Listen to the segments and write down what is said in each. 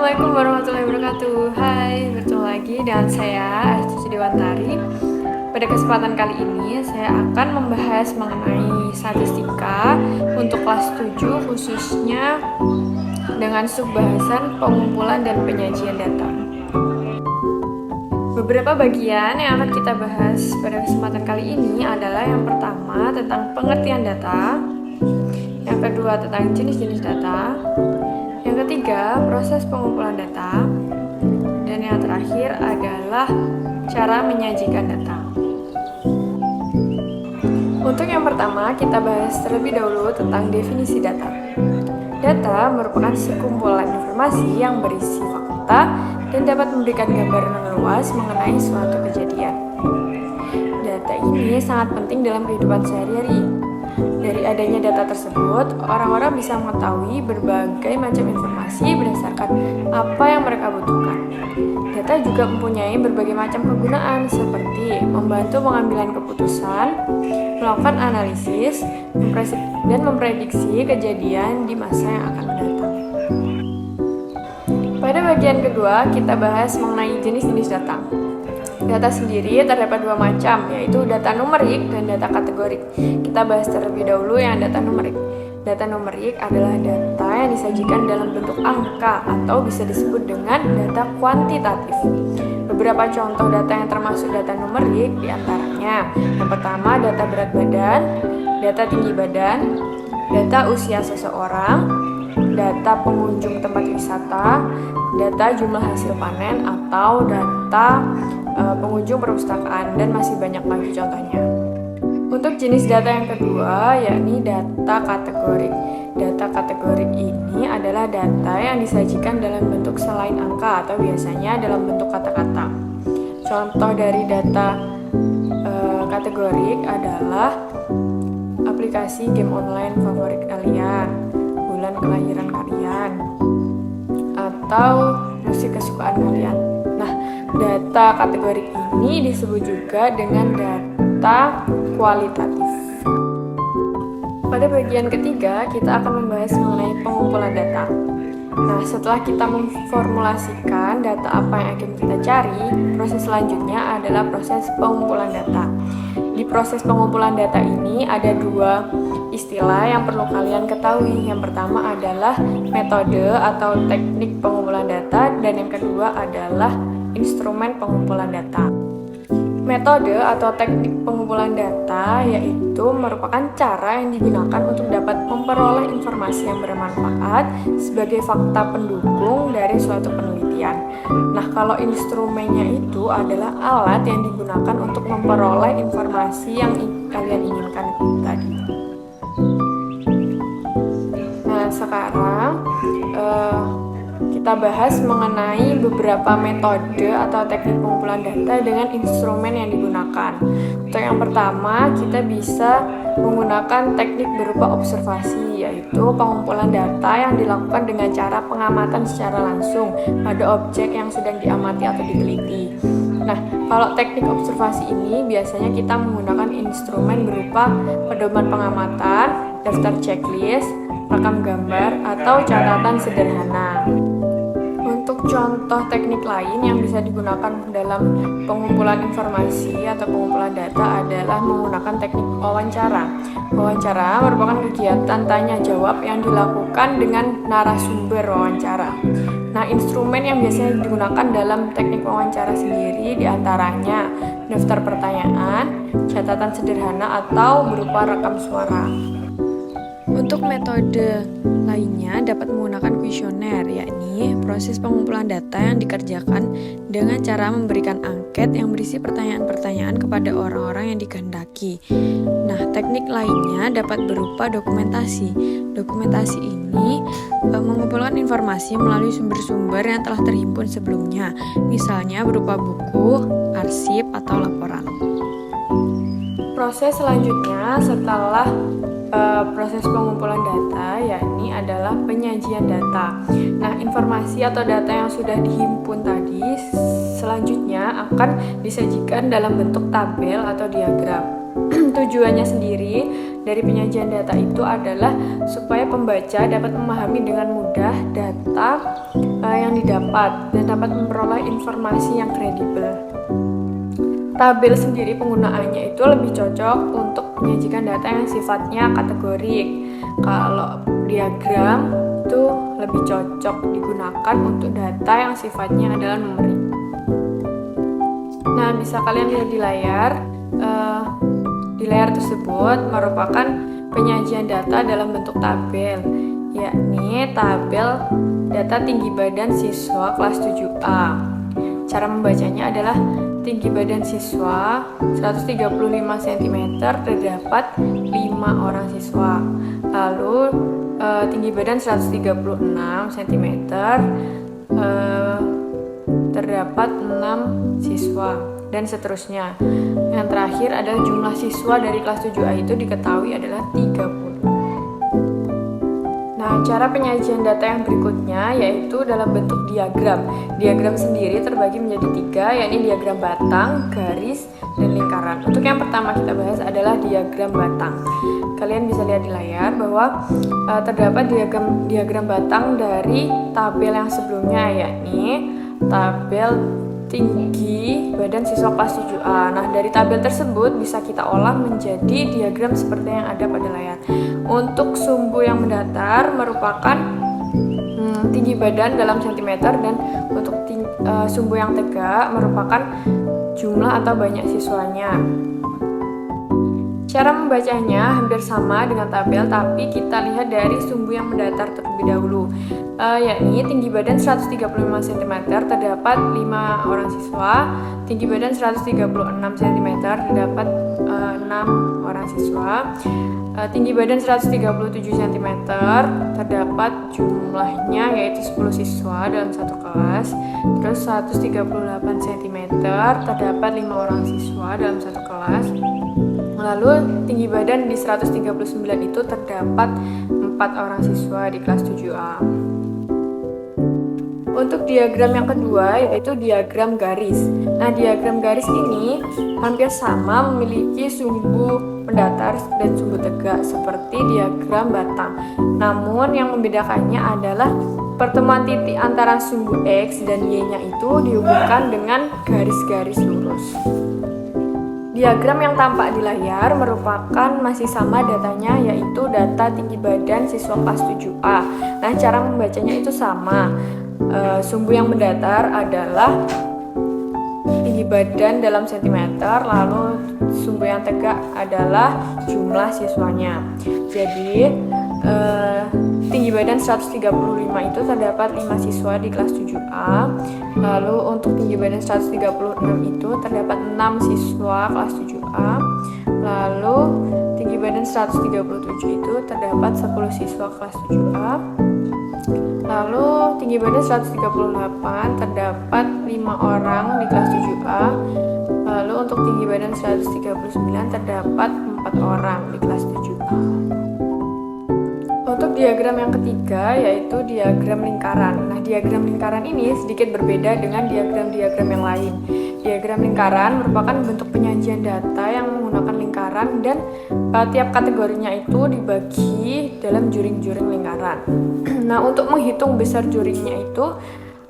Assalamualaikum warahmatullahi wabarakatuh. Hai, bertemu lagi dengan saya Astuti Dewantari. Pada kesempatan kali ini saya akan membahas mengenai statistika untuk kelas 7, khususnya dengan subbahasan pengumpulan dan penyajian data. Beberapa bagian yang akan kita bahas pada kesempatan kali ini adalah yang pertama tentang pengertian data, yang kedua tentang jenis-jenis data, yang ketiga proses pengumpulan data, dan yang terakhir adalah cara menyajikan data. Untuk yang pertama, kita bahas terlebih dahulu tentang definisi data. Data merupakan sekumpulan informasi yang berisi fakta dan dapat memberikan gambaran luas mengenai suatu kejadian. Data ini sangat penting dalam kehidupan sehari-hari. Dari adanya data tersebut, orang-orang bisa mengetahui berbagai macam informasi berdasarkan apa yang mereka butuhkan. Data juga mempunyai berbagai macam kegunaan seperti membantu pengambilan keputusan, melakukan analisis, dan memprediksi kejadian di masa yang akan mendatang. Pada bagian kedua, kita bahas mengenai jenis-jenis data. Data sendiri terdapat dua macam, yaitu data numerik dan data kategorik. Kita bahas terlebih dahulu yang data numerik. Data numerik adalah data yang disajikan dalam bentuk angka atau bisa disebut dengan data kuantitatif. Beberapa contoh data yang termasuk data numerik diantaranya: yang pertama, data berat badan, data tinggi badan, data usia seseorang, data pengunjung tempat wisata, data jumlah hasil panen, atau data pengunjung perpustakaan, dan masih banyak lagi contohnya. Untuk jenis data yang kedua, yakni data kategorik. Data kategorik ini adalah data yang disajikan dalam bentuk selain angka atau biasanya dalam bentuk kata-kata. Contoh dari data kategorik adalah aplikasi game online favorit kalian, bulan kelahiran kalian, atau musik kesukaan kalian. Nah, data kategorik ini disebut juga dengan data kualitatif. Pada bagian ketiga, kita akan membahas mengenai pengumpulan data. Nah, setelah kita memformulasikan data apa yang akan kita cari, proses selanjutnya adalah proses pengumpulan data. Di proses pengumpulan data ini ada dua istilah yang perlu kalian ketahui. Yang pertama adalah metode atau teknik pengumpulan data, dan yang kedua adalah instrumen pengumpulan data. Metode atau teknik pengumpulan data yaitu merupakan cara yang digunakan untuk dapat memperoleh informasi yang bermanfaat sebagai fakta pendukung dari suatu penelitian. Nah, kalau instrumennya itu adalah alat yang digunakan untuk memperoleh informasi yang kalian inginkan tadi. Nah, sekarang kita bahas mengenai beberapa metode atau teknik pengumpulan data dengan instrumen yang digunakan. Untuk yang pertama, kita bisa menggunakan teknik berupa observasi, yaitu pengumpulan data yang dilakukan dengan cara pengamatan secara langsung pada objek yang sedang diamati atau diteliti. Nah, kalau teknik observasi ini biasanya kita menggunakan instrumen berupa pedoman pengamatan, daftar checklist, rekam gambar, atau catatan sederhana. Untuk contoh teknik lain yang bisa digunakan dalam pengumpulan informasi atau pengumpulan data adalah menggunakan teknik wawancara. Wawancara merupakan kegiatan tanya jawab yang dilakukan dengan narasumber wawancara. Nah, instrumen yang biasanya digunakan dalam teknik wawancara sendiri diantaranya daftar pertanyaan, catatan sederhana, atau berupa rekam suara. Untuk metode lainnya dapat menggunakan kuesioner, yakni proses pengumpulan data yang dikerjakan dengan cara memberikan angket yang berisi pertanyaan-pertanyaan kepada orang-orang yang dikehendaki. Nah, teknik lainnya dapat berupa dokumentasi. Dokumentasi ini mengumpulkan informasi melalui sumber-sumber yang telah terhimpun sebelumnya, misalnya berupa buku, arsip, atau laporan. Proses selanjutnya setelah proses pengumpulan data yakni adalah penyajian data. Nah, informasi atau data yang sudah dihimpun tadi selanjutnya akan disajikan dalam bentuk tabel atau diagram. Tujuannya sendiri dari penyajian data itu adalah supaya pembaca dapat memahami dengan mudah data yang didapat tepat dan dapat memperoleh informasi yang kredibel. Tabel sendiri penggunaannya itu lebih cocok untuk menyajikan data yang sifatnya kategorik. Kalau diagram itu lebih cocok digunakan untuk data yang sifatnya adalah numerik. Nah, bisa kalian lihat di layar. Di layar tersebut merupakan penyajian data dalam bentuk tabel, yakni tabel data tinggi badan siswa kelas 7A. Cara membacanya adalah tinggi badan siswa 135 cm terdapat 5 orang siswa. Lalu tinggi badan 136 cm terdapat 6 siswa, dan seterusnya. Yang terakhir adalah jumlah siswa dari kelas 7A itu diketahui adalah 30. Nah, cara penyajian data yang berikutnya yaitu dalam bentuk diagram. Diagram sendiri terbagi menjadi 3, yakni diagram batang, garis, dan lingkaran. Untuk yang pertama kita bahas adalah diagram batang. Kalian bisa lihat di layar bahwa terdapat diagram batang dari tabel yang sebelumnya, yakni tabel tinggi badan siswa kelas 7A. Nah, dari tabel tersebut bisa kita olah menjadi diagram seperti yang ada pada layar. Untuk sumbu yang mendatar merupakan tinggi badan dalam sentimeter, dan untuk sumbu yang tegak merupakan jumlah atau banyak siswanya. Cara membacanya hampir sama dengan tabel, tapi kita lihat dari sumbu yang mendatar terlebih dahulu, yakni tinggi badan 135 cm terdapat 5 orang siswa, tinggi badan 136 cm terdapat 6 orang siswa, tinggi badan 137 cm terdapat jumlahnya yaitu 10 siswa dalam satu kelas, terus 138 cm terdapat 5 orang siswa dalam satu kelas. Lalu tinggi badan di 139 itu terdapat 4 orang siswa di kelas 7A. Untuk diagram yang kedua yaitu diagram garis. Nah, diagram garis ini hampir sama, memiliki sumbu mendatar dan sumbu tegak seperti diagram batang. Namun yang membedakannya adalah pertemuan titik antara sumbu X dan Y-nya itu dihubungkan dengan garis-garis lurus. Diagram yang tampak di layar merupakan masih sama datanya, yaitu data tinggi badan siswa kelas 7A. Nah, cara membacanya itu sama. Sumbu yang mendatar adalah tinggi badan dalam sentimeter, lalu sumbu yang tegak adalah jumlah siswanya. Jadi, tinggi badan 135 itu terdapat 5 siswa di kelas 7A. Lalu untuk tinggi badan 136 itu terdapat 6 siswa kelas 7A. Lalu tinggi badan 137 itu terdapat 10 siswa kelas 7A. Lalu tinggi badan 138 terdapat 5 orang di kelas 7A. Lalu untuk tinggi badan 139 terdapat 4 orang di kelas 7A. Untuk diagram yang ketiga yaitu diagram lingkaran. Nah, diagram lingkaran ini sedikit berbeda dengan diagram-diagram yang lain. Diagram lingkaran merupakan bentuk penyajian data yang menggunakan lingkaran, dan tiap kategorinya itu dibagi dalam juring-juring lingkaran. Nah, untuk menghitung besar juringnya itu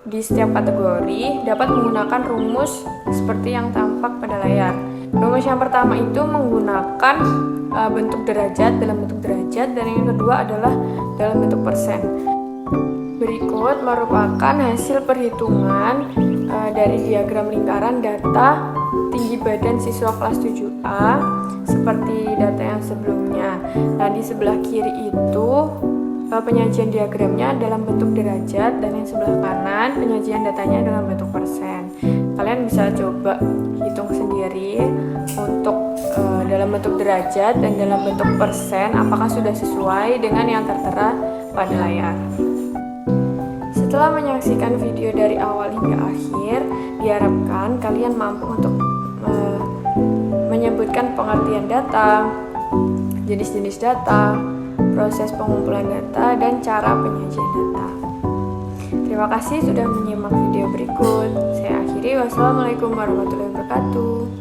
di setiap kategori dapat menggunakan rumus seperti yang tampak pada layar. Rumus yang pertama itu menggunakan bentuk derajat, dalam bentuk derajat, dan yang kedua adalah dalam bentuk persen. Berikut merupakan hasil perhitungan dari diagram lingkaran data tinggi badan siswa kelas 7A seperti data yang sebelumnya. Nah, di sebelah kiri itu penyajian diagramnya dalam bentuk derajat, dan yang sebelah kanan penyajian datanya dalam bentuk persen. Kalian bisa coba hitung sendiri untuk dalam bentuk derajat dan dalam bentuk persen apakah sudah sesuai dengan yang tertera pada layar. Setelah menyaksikan video dari awal hingga akhir, diharapkan kalian mampu untuk menyebutkan pengertian data, jenis-jenis data, proses pengumpulan data, dan cara penyajian data. Terima kasih sudah menyimak video berikut. Saya akhiri. Wassalamualaikum warahmatullahi wabarakatuh.